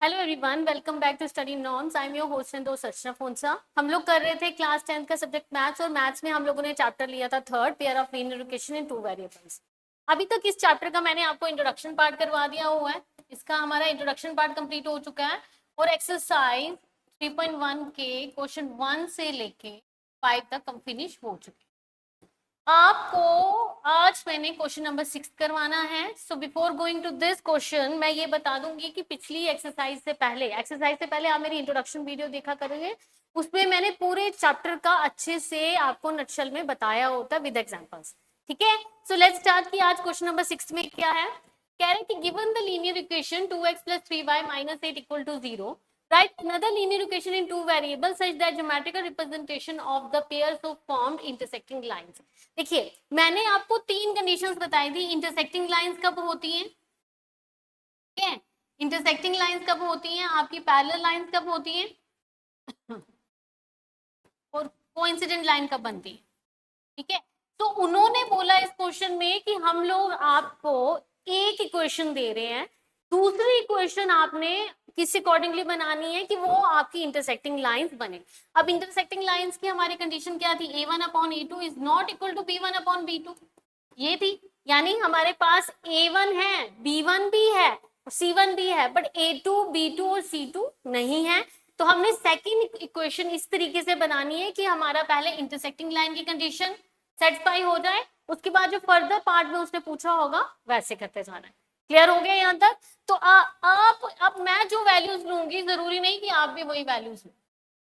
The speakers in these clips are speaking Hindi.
Hello everyone, welcome back to Study Norms. I am your host and दोस्त अर्चना फोनसा। हम लोग कर रहे थे क्लास 10th का सब्जेक्ट मैथ्स, और मैथ्स में हम लोगों ने चैप्टर लिया था third, pair of linear equation in two variables. अभी तक इस चैप्टर का मैंने आपको इंट्रोडक्शन पार्ट करवा दिया हुआ है। इसका हमारा इंट्रोडक्शन पार्ट कंप्लीट हो चुका है और एक्सरसाइज 3.1 के क्वेश्चन 1 से लेके 5 तक फिनिश हो चुके हैं। आपको आज मैंने क्वेश्चन नंबर 6 करवाना है। So before going to this question मैं ये बता दूंगी कि पिछली एक्सरसाइज से पहले आप मेरी इंट्रोडक्शन वीडियो देखा करेंगे। उसमें मैंने पूरे चैप्टर का अच्छे से आपको नटशल में बताया होता विद एग्जांपल्स। ठीक है, सो लेट्स स्टार्ट कि आज क्वेश्चन नंबर 6 में क्या है। कह रहे कि given the linear equation 2x + 3y - 8 = 0, write another linear equation in two variables such that geometrical representation of the pairs of formed intersecting lines। देखिए, मैंने आपको 3 कंडीशंस बताई थी। इंटरसेक्टिंग लाइंस कब होती हैं, ठीक है, इंटरसेक्टिंग लाइंस कब होती हैं, आपकी पैरेलल लाइंस कब होती हैं और कोइंसिडेंट लाइन कब बनती है। ठीक है, तो उन्होंने बोला इस क्वेश्चन में कि हम लोग आपको एक इक्वेशन दे रहे हैं, दूसरी इक्वेशन आपने किस अकॉर्डिंगली बनानी है कि वो आपकी इंटरसेक्टिंग लाइंस बने। अब इंटरसेक्टिंग लाइंस की हमारी कंडीशन क्या थी, a1/a2 is not equal to b1/b2, ये थी। यानी हमारे पास a1 है, b1 भी है, c1 भी है, बट a2 b2 और c2 नहीं है। तो हमने सेकेंड इक्वेशन इस तरीके से बनानी है कि हमारा पहले इंटरसेक्टिंग लाइन की कंडीशन सेटिस्फाई हो जाए, उसके बाद जो फर्दर पार्ट में उसने पूछा होगा वैसे करते जाना है। क्लियर हो गया यहाँ तक। तो आप अब मैं जो वैल्यूज लूंगी जरूरी नहीं कि आप भी वही वैल्यूज लो,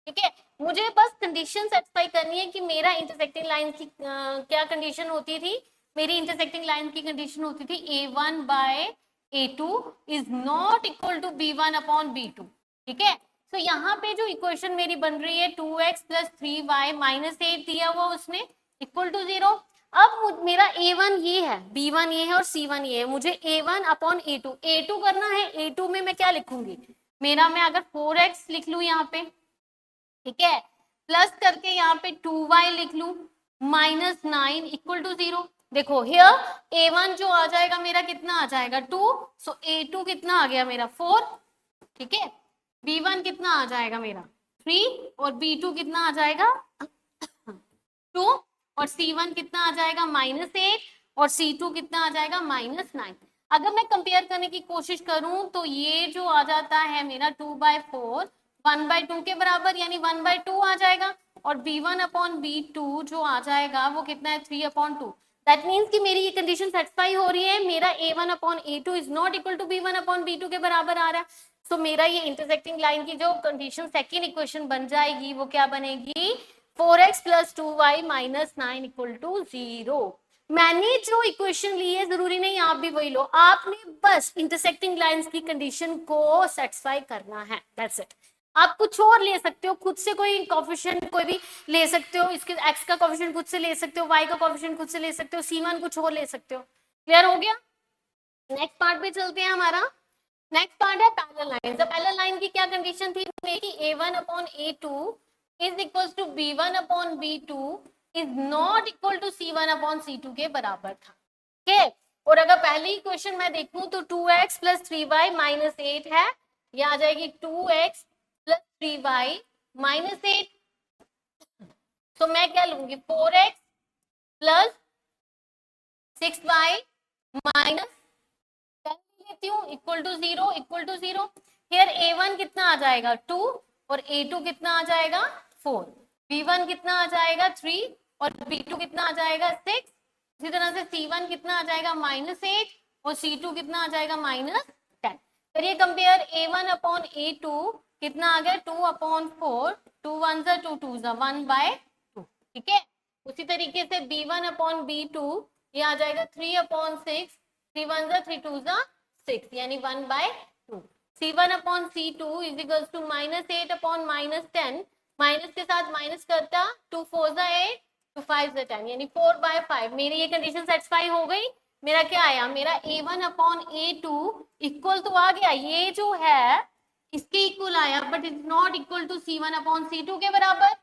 ठीक है। मुझे बस कंडीशन सेटिस्फाई करनी है कि मेरा इंटरसेक्टिंग लाइन की क्या कंडीशन होती थी। मेरी इंटरसेक्टिंग लाइन की कंडीशन होती थी a1/a2 is not equal to b1/b2, ठीक है। तो यहाँ पे जो इक्वेशन मेरी बन रही है 2x + 3y - 8 दिया हुआ उसने इक्वल टू 0। अब मेरा a1 ये है, b1 ये है और c1 ये है। मुझे a1/a2 करना है। a2 में मैं क्या लिखूंगी, मेरा मैं अगर 4x लिख लू यहाँ पे, ठीक है, प्लस करके यहाँ पे 2y लिख लू -9 इक्वल टू 0। देखो हियर a1 जो आ जाएगा मेरा कितना आ जाएगा 2, सो a2 कितना आ गया मेरा 4, ठीक है। b1 कितना आ जाएगा मेरा 3 और b2 कितना आ जाएगा 2 और c1 कितना आ जाएगा -8 और c2 कितना आ जाएगा -9। अगर मैं कंपेयर करने की कोशिश करूं तो ये जो आ जाता है मेरा 2/4 1/2 के बराबर, यानी 1/2 आ जाएगा, और b1/b2 जो आ जाएगा वो कितना है 3/2। दैट मीन्स कि मेरी ये कंडीशन सेटिस्फाई हो रही है, मेरा a1/a2 is not equal to b1/b2 के बराबर आ रहा है। सो मेरा ये इंटरसेक्टिंग लाइन की जो कंडीशन सेकेंड इक्वेशन बन जाएगी वो क्या बनेगी, 4x + 2y - 9 = 0। मैंने जो इक्वेशन ली है जरूरी नहीं आप भी वही लो, आपने बस इंटरसेक्टिंग लाइंस की कंडीशन को सेटिस्फाई करना है, दैट्स इट। आप कुछ और ले सकते हो, खुद से कोई कोएफिशिएंट कोई भी ले सकते हो, इसके x का कोएफिशिएंट खुद से ले सकते हो, y का कोएफिशिएंट खुद से ले सकते हो, c1 कुछ और ले सकते हो। क्लियर हो गया। नेक्स्ट पार्ट पे चलते हैं। हमारा नेक्स्ट पार्ट है parallel line. The parallel line की क्या कंडीशन थी मेरी, a1/a2 is equal to b1/b2 is not equal to c1/c2 के बराबर था, ठीक है। और अगर पहली इक्वेशन मैं देखूं तो 2x + 3y - 8 है, ये आ जाएगी 2x + 3y - 8। तो मैं क्या लूंगी 4x + 6y - लेती हूँ इक्वल टू 0 हियर a1 कितना आ जाएगा 2 और a2 कितना आ जाएगा 4, b1 कितना आ जाएगा 3 और b2 कितना आ जाएगा 6। इसी तरह से c1 कितना आ जाएगा -8 और c2 कितना आ जाएगा -10। करिए कंपेयर a1/a2 कितना आ गया 2/4, 2 1 2 2 1/2, ठीक है। उसी तरीके से b1/b2 ये आ जाएगा 3/6, 3 1 3 2 6, यानी 1/2। c1/c2 is equals to -8/-10, minus के साथ माइनस करता 2 4 8, 2 5 10, यानी 4/5। मेरी ये कंडीशन सेटिस्फाई हो गई। मेरा क्या आया, मेरा a1/a2 इक्वल तो आ गया, ये जो है इसके इक्वल आया, but is not equal to c1/c2 के बराबर,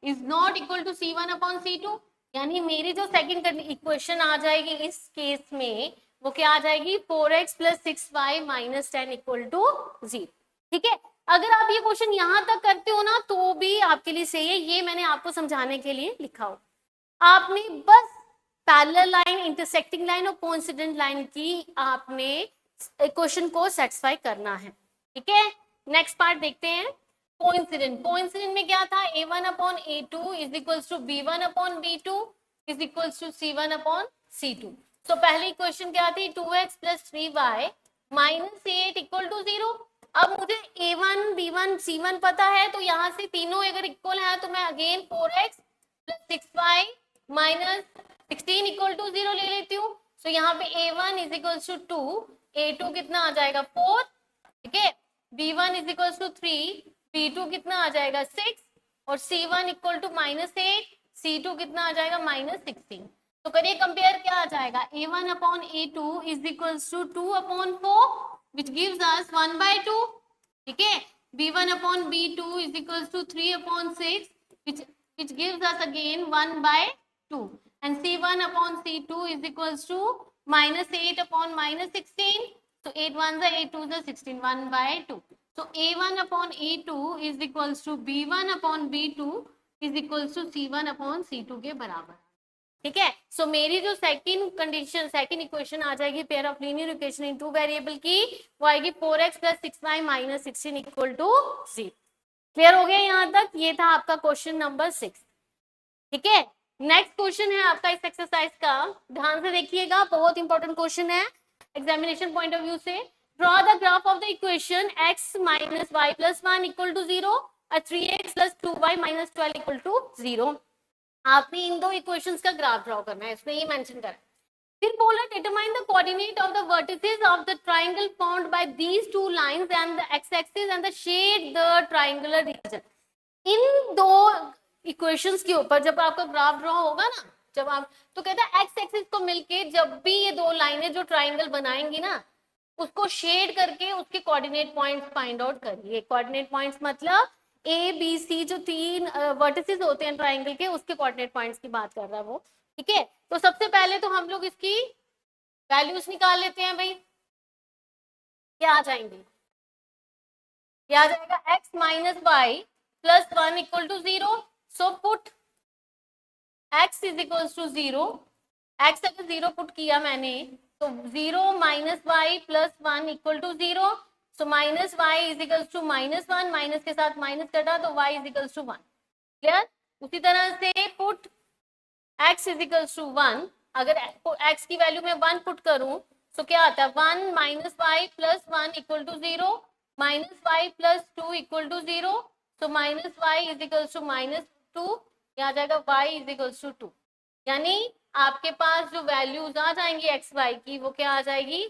is not equal to c1/c2। यानी मेरी जो सेकंड इक्वेशन आ जाएगी इस केस में वो क्या आ जाएगी 4x plus 6y minus 10 equal to 0। ठीक है, अगर आप ये क्वेश्चन यहां तक करते हो ना तो भी आपके लिए सही है, ये मैंने आपको समझाने के लिए लिखा हो। आपने बस पैरेलल लाइन, इंटरसेक्टिंग लाइन और कोइंसिडेंट लाइन की आपने क्वेश्चन को सेटिस्फाई करना है। ठीक है, नेक्स्ट पार्ट देखते हैं। कोइंसिडेंट, कोइंसिडेंट में क्या था, a1 upon a2 is equals to b1 upon b2 is equals to c1 upon c2। तो पहली क्वेश्चन क्या थी, 2x plus 3y minus 8 equal to 0। अब मुझे a1 b1 c1 पता है, तो यहाँ से तीनों अगर इक्वल है तो मैं again 4x plus 6y minus 16 equal to 0 ले लेती हूँ। तो यहाँ पे a1 is equal to 2, a2 कितना आ जाएगा 4, ठीक है, b1 is equal to 3, b2 कितना आ जाएगा 6 और c1 इक्वल टू -8, c2 कितना आ जाएगा -16। तो करिए कंपेयर, क्या आ जाएगा a1 upon a2 is equal to 2 upon 4 which gives us 1/2। ठीक है, b1 upon b2 is equal to 3 upon 6 which gives us again 1/2 and c1 upon c2 is equals to -8 upon -16. So 8 1s are 8 2s are 16, 1/2. So a1 upon a2 is equals to b1 upon b2 is equals to c1 upon c2 के बराबर। ठीक है, सो मेरी जो सेकंड कंडीशन, सेकंड इक्वेशन आ जाएगी pair of linear equation in two variable की, वो आएगी 4x plus 6y minus 16 equal to 0। Clear हो गया यहाँ तक? ये था आपका क्वेश्चन नंबर 6। ठीक है, नेक्स्ट क्वेश्चन है आपका इस एक्सरसाइज का, ध्यान से देखिएगा, बहुत इंपॉर्टेंट क्वेश्चन है एग्जामिनेशन पॉइंट ऑफ व्यू से। Draw the graph of the equation x minus y plus 1 equal to 0 और 3x plus 2y minus 12 equal to 0। आपने इन दो इक्वेशंस का ग्राफ ड्रॉ करना है, इसमें ये मेंशन करा। फिर बोला determine the coordinate of the vertices of the triangle formed by these two lines and the x axis and the shade the triangular region. इन दो इक्वेशंस के ऊपर जब आपका ग्राफ ड्रॉ होगा ना, जब आप, तो कहता है एक्स एक्सिस को मिलके जब भी ये दो लाइनें जो ट्रायंगल बनाएंगी ना, उसको शेड करके उसके कोऑर्डिनेट पॉइंट्स फाइंड आउट करिए। कोऑर्डिनेट पॉइंट्स मतलब ए बी सी जो तीन वर्टिसेस होते हैं ट्रायंगल के, उसके कोऑर्डिनेट पॉइंट्स की बात कर रहा है वो। ठीक है, तो सबसे पहले तो हम लोग इसकी वैल्यूज निकाल लेते हैं भाई। क्या आ जाएंगे, क्या आ जाएगा x minus y plus 1 equal to 0। So put x is equal to 0, x अगर 0 पुट किया मैंने तो 0 minus y plus 1 equal to 0। So minus y is equal to -1, minus के साथ माइनस कटा तो y is equal to 1। Clear? उसी तरह से put x is equal to 1, अगर x की वैल्यू में 1 पुट करूं तो क्या आता है 1 minus y plus 1 equal to 0, minus y plus 2 equal to 0। So minus y is equal to -2, यहाँ आ जाएगा y इज इक्वल टू 2। यानी आपके पास जो वैल्यूज आ जाएंगी एक्स वाई की, वो क्या आ जाएगी,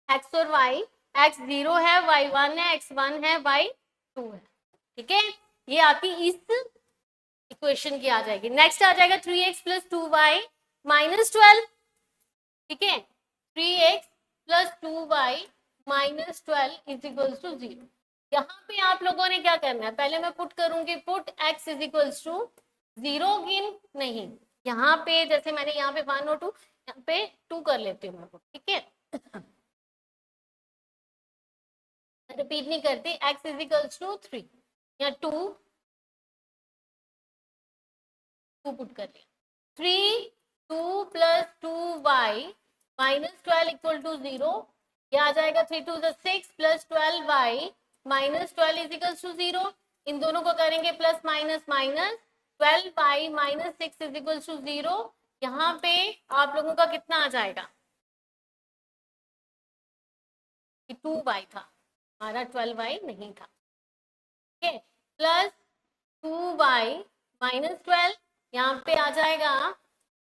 x और y, x 0 है, y 1 है, x 1 है, y 2 है। ठीक है, ये आपकी इस इक्वेशन की आ जाएगी। नेक्स्ट आ जाएगा 3x प्लस 2y माइनस 12। ठीक है, 3x plus 2y minus 12 is equal to 0। यहाँ पे आप लोगों ने क्या करना है, पहले मैं पुट करूंगी, put x is equal to 0 गिन नहीं, यहाँ पे जैसे मैंने यहाँ पे 1 और 2, यहाँ पे 2 कर लेती हूँ मैं। ठीक है, रिपीट नहीं करती, x इज इक्वल टू 3 या 2 पुट कर लिया, 3 2 plus 2y minus 12 equal to 0। क्या आ जाएगा 3 2 6 plus 12y minus 12 is equal to 0। इन दोनों को करेंगे plus minus minus, 12y minus 6 is equal to 0। यहाँ पे आप लोगों का कितना आ जाएगा, 2y था हमारा, 12y नहीं था। ठीक है, प्लस 2y माइनस 12, यहाँ पे आ जाएगा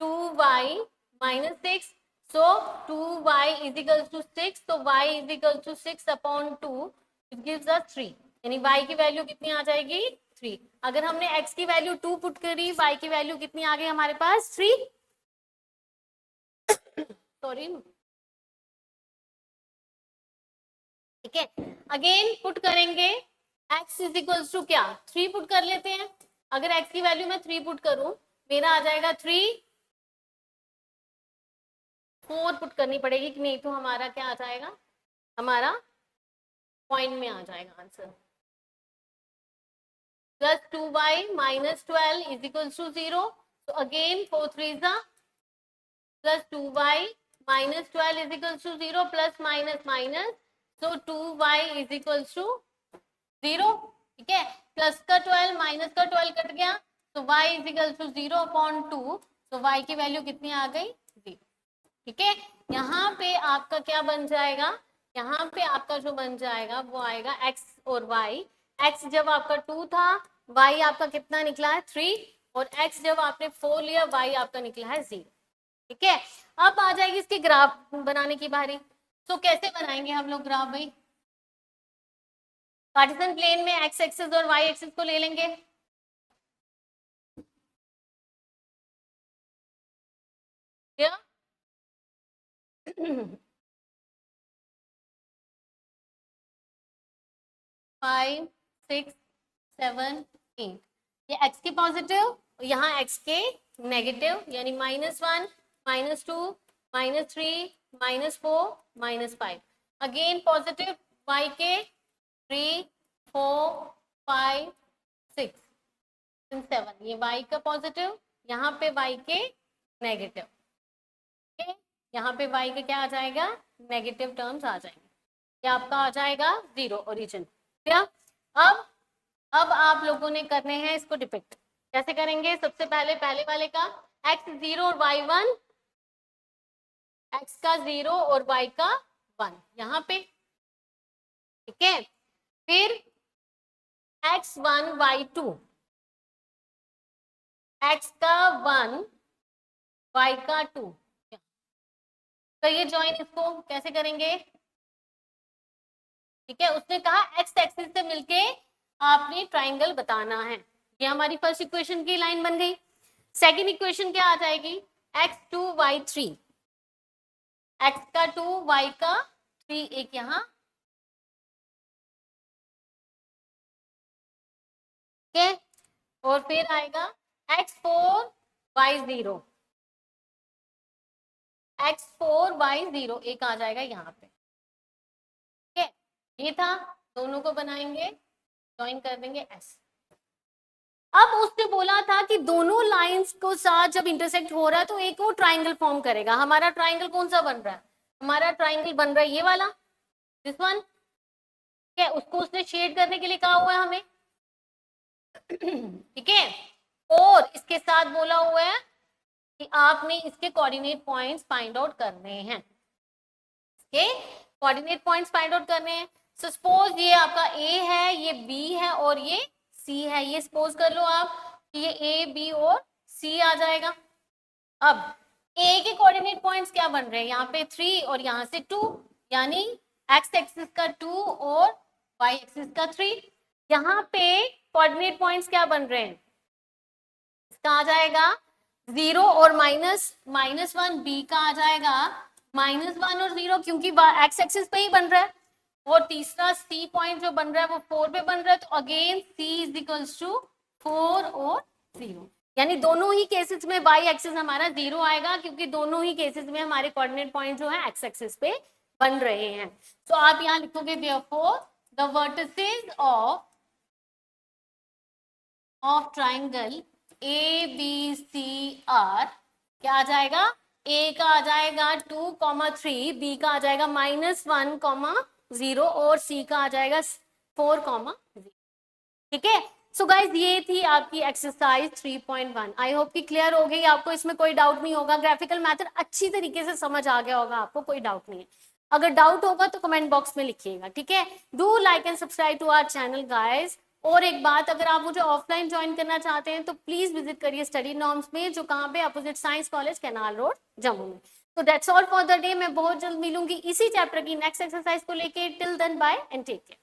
2y minus 6। So 2y is equal to 6, तो y is equal to 6 upon 2 it gives us 3। यानी y की वैल्यू कितनी आ जाएगी 3। अगर हमने x की वैल्यू 2 पुट करी, y की वैल्यू कितनी आ गई हमारे पास 3। सॉरी, ठीक है, अगेन पुट करेंगे, x इज इक्वल टू क्या 3 पुट कर लेते हैं। अगर x की वैल्यू मैं 3 पुट करूं, मेरा आ जाएगा 3 4 पुट करनी पड़ेगी कि नहीं तो हमारा क्या आ जाएगा, हमारा पॉइंट में आ जाएगा answer. Plus 2y minus 12 is equals to 0. So again 4 3 plus 2y minus 12 is equals to 0 plus minus minus. So 2y is equals to 0. ठीक है, प्लस का 12 माइनस का 12 कट गया तो y is equals to 0 upon 2. तो y की वैल्यू कितनी आ गई, 0. ठीक है, यहाँ पे आपका क्या बन जाएगा, यहाँ पे आपका जो बन जाएगा वो आएगा x और y. x जब आपका 2 था, y आपका कितना निकला है 3, और x जब आपने 4 लिया y आपका निकला है 0. ठीक है, अब आ जाएगी इसकी ग्राफ बनाने की बारी. तो कैसे बनाएंगे हम लोग ग्राफ भाई, कार्टेशियन प्लेन में x एक्सिस और y एक्सिस को ले लेंगे. क्या 5 6 7 8 ये x के पॉजिटिव, यहाँ x के नेगेटिव, यानी -1 -2 -3 -4 -5. अगेन पॉजिटिव y के 3 4 5 6 7. ये y का पॉजिटिव, यहाँ पे y के नेगेटिव. यहाँ पे y का क्या आ जाएगा, नेगेटिव टर्म्स आ जाएंगे. ये आपका आ जाएगा 0 ओरिजिन. क्या अब आप लोगों ने करने हैं इसको डिपिक्ट. कैसे करेंगे, सबसे पहले वाले का x 0 और y 1, x का 0 और y का 1 यहाँ पे. ठीक है, फिर x1 y2, x का 1 y का 2. तो ये ज्वाइन इसको कैसे करेंगे. ठीक है, उसने कहा x एक्सिस से मिलके आपने ट्राइंगल बताना है. ये हमारी फर्स्ट इक्वेशन की लाइन बन गई. सेकंड इक्वेशन क्या आ जाएगी, x2 y3, x का 2 y का 3 एक यहाँ. ठीक है, और फिर आएगा x4 y0, x4 y0 एक आ जाएगा यहाँ पे. ठीक है, ये था, दोनों को बनाएंगे, ज्वाइन कर देंगे s. अब उसने बोला था कि दोनों लाइंस को साथ जब इंटरसेक्ट हो रहा है तो एक वो ट्राइंगल फॉर्म करेगा. हमारा ट्राइंगल कौन सा बन रहा है, हमारा ट्राइंगल बन रहा है ये वाला, दिस वन. ठीक है, उसको उसने शेड करने के लिए कहा हुआ है हमें. ठीक है, और इसके साथ बोला हुआ है कि आपने इसके कोऑर्डिनेट पॉइंट्स फाइंड आउट करने हैं. इसके कोऑर्डिनेट पॉइंट्स फाइंड आउट करने हैं. सो सपोज ये आपका A है, ये B है और ये C है. ये सपोज कर लो आप कि ये A B और C आ जाएगा. अब A के कोऑर्डिनेट पॉइंट्स क्या बन रहे हैं, यहाँ पे 3 और यहाँ से 2, यानी x एक्सिस का 2 और y एक्सिस का 3. यहाँ पे कोऑर्डिनेट पॉइंट्स क्या बन रहे हैं, इसका आ जाएगा 0 और -1, B का आ जाएगा -1 और 0 क्योंकि x एक्सिस पे ही बन रहा है. और तीसरा C पॉइंट जो बन रहा है वो 4 पे बन रहा है. तो again C is equals to 4 और 0, यानी दोनों ही केसेस में y एक्सिस हमारा 0 आएगा क्योंकि दोनों ही केसेस में हमारे कोऑर्डिनेट पॉइंट जो है x एक्सिस पे बन रहे हैं. तो आप यहाँ लिखोगे therefore the vertices of triangle ABCR क्या आ जाएगा, A का आ जाएगा 2,3, B का आ जाएगा -1,0 और C का आ जाएगा 4,0. ठीक है, सो गाइज ये थी आपकी एक्सरसाइज 3.1. आई होप कि क्लियर हो गई आपको, इसमें कोई डाउट नहीं होगा. ग्राफिकल मेथड अच्छी तरीके से समझ आ गया होगा आपको, कोई डाउट नहीं है. अगर डाउट होगा तो कमेंट बॉक्स में लिखिएगा. ठीक है, do like and subscribe to our channel guys. और एक बात, अगर आप मुझे ऑफलाइन ज्वाइन करना चाहते हैं तो प्लीज विजिट करिए स्टडी नॉर्म्स में, जो कहाँ पे, opposite signs college, canal road, Jammu में. तो that's all for the day. मैं बहुत जल्द मिलूंगी इसी चैप्टर की नेक्स्ट एक्सरसाइज को लेके. Till then bye and take care.